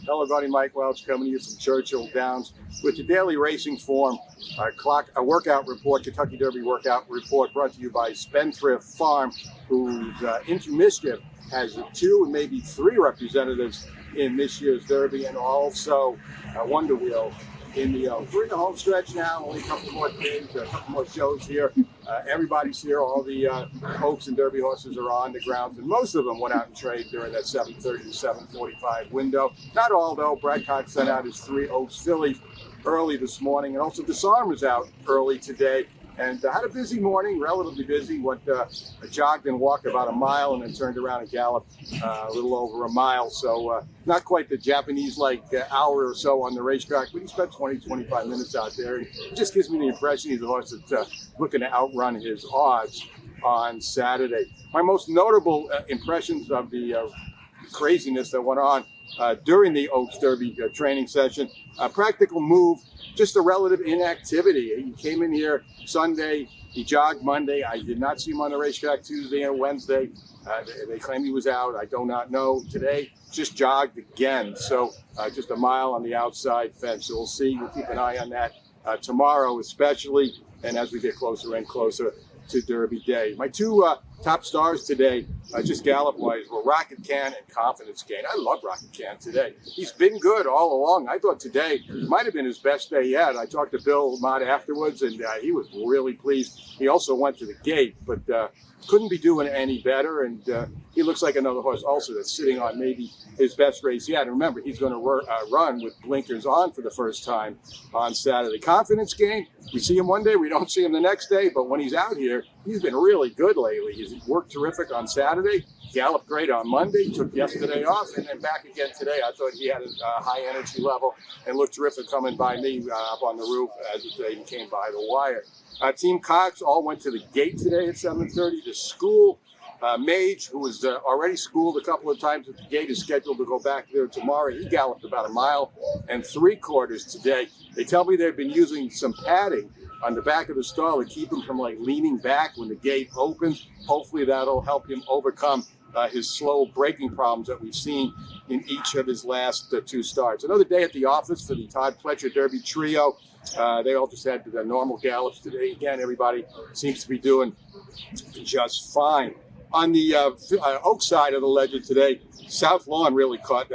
Hello, everybody. Mike Welsch coming to you from Churchill Downs with the Daily Racing Form workout report, Kentucky Derby workout report, brought to you by Spendthrift Farm, whose Into Mischief has 2 and maybe 3 representatives in this year's Derby, and also Wonder Wheel in the Oaks. We're in the home stretch now, only a couple more days, a couple more shows here. Everybody's here. All the Oaks and Derby horses are on the grounds, and most of them went out and traded during that 7:30 to 7:45 window. Not all, though. Brad Cox sent out his 3 Oaks fillies early this morning, and also Disarm was out early today. And had a busy morning, relatively busy. Jogged and walked about a mile and then turned around and galloped a little over a mile. So not quite the Japanese-like hour or so on the racetrack, but he spent 20, 25 minutes out there. And it just gives me the impression he's a horse that's looking to outrun his odds on Saturday. My most notable impressions of the craziness that went on during the Oaks Derby training session, a practical move, just a relative inactivity. He came in here Sunday, he jogged Monday. I did not see him on the racetrack Tuesday and Wednesday. They claimed he was out. I do not know. Today, just jogged again. So just a mile on the outside fence. So we'll see. We'll keep an eye on that tomorrow, especially, and as we get closer and closer to Derby Day. My 2 top stars today, just gallop-wise, were Rocket Can and Confidence Gain. I love Rocket Can today. He's been good all along. I thought today might have been his best day yet. I talked to Bill Mott afterwards, and he was really pleased. He also went to the gate, but couldn't be doing any better, and he looks like another horse also that's sitting on maybe his best race yet. And remember, he's going to run with blinkers on for the first time on Saturday. Confidence Gain, we see him one day, we don't see him the next day, but when he's out here, he's been really good lately. He's worked terrific on Saturday, galloped great on Monday, took yesterday off, and then back again today. I thought he had a high energy level and looked terrific coming by me up on the roof as he came by the wire. Team Cox all went to the gate today at 7:30 to school. Mage, who was already schooled a couple of times at the gate, is scheduled to go back there tomorrow. He galloped about 1.75 miles today. They tell me they've been using some padding on the back of the stall to keep him from leaning back when the gate opens. Hopefully that'll help him overcome his slow braking problems that we've seen in each of his last 2 starts. Another day at the office for the Todd Pletcher Derby Trio. They all just had the normal gallops today. Again, everybody seems to be doing just fine. On the Oak side of the ledger today, South Lawn really caught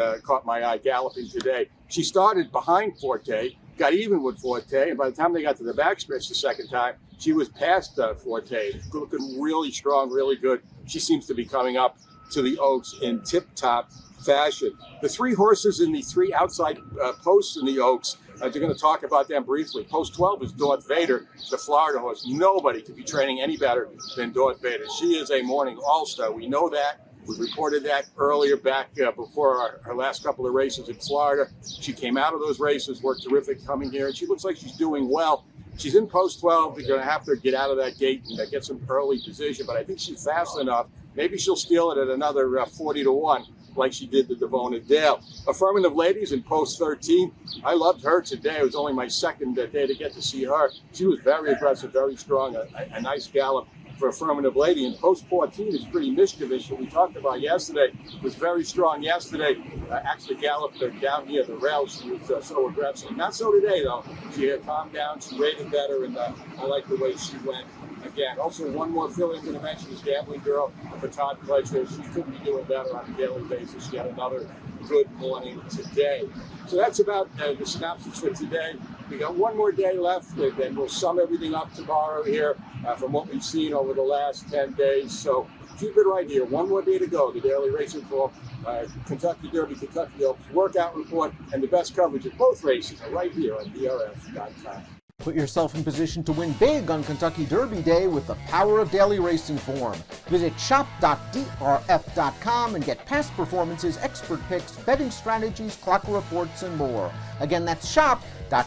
my eye galloping today. She started behind Forte, got even with Forte, and by the time they got to the backstretch the second time, she was past Forte, looking really strong, really good. She seems to be coming up to the Oaks in tip-top fashion. The 3 horses in the 3 outside posts in the Oaks, they're going to talk about them briefly. Post 12 is Dorth Vader, the Florida horse. Nobody could be training any better than Dorth Vader. She is a morning all-star. We know that. We reported that earlier back before our last couple of races in Florida. She came out of those races, worked terrific coming here, and she looks like she's doing well. She's in post 12. They're going to have to get out of that gate and get some early position, but I think she's fast enough. Maybe she'll steal it at another 40 to 1. Like she did the Devona Dale. Affirmative Ladies in post 13. I loved her today. It was only my second day to get to see her. She was very aggressive, very strong, a nice gallop for Affirmative Lady. And post 14 is pretty mischievous, what we talked about yesterday. Was very strong yesterday. Actually galloped her down near the rail. She was so aggressive. Not so today, though. She had calmed down. She rated better, and I like the way she went. Again, also one more filly I'm going to mention is Gambling Girl for Todd Pletcher. She couldn't be doing better on a daily basis. She had another good morning today. So that's about the synopsis for today. We got one more day left, and then we'll sum everything up tomorrow here from what we've seen over the last 10 days. So keep it right here. One more day to go. The Daily Racing Form, Kentucky Derby, Kentucky Oaks workout report, and the best coverage of both races are right here on DRF.com. Put yourself in position to win big on Kentucky Derby Day with the power of Daily Racing Form. Visit shop.drf.com and get past performances, expert picks, betting strategies, clock reports, and more. Again, that's shop.drf.com.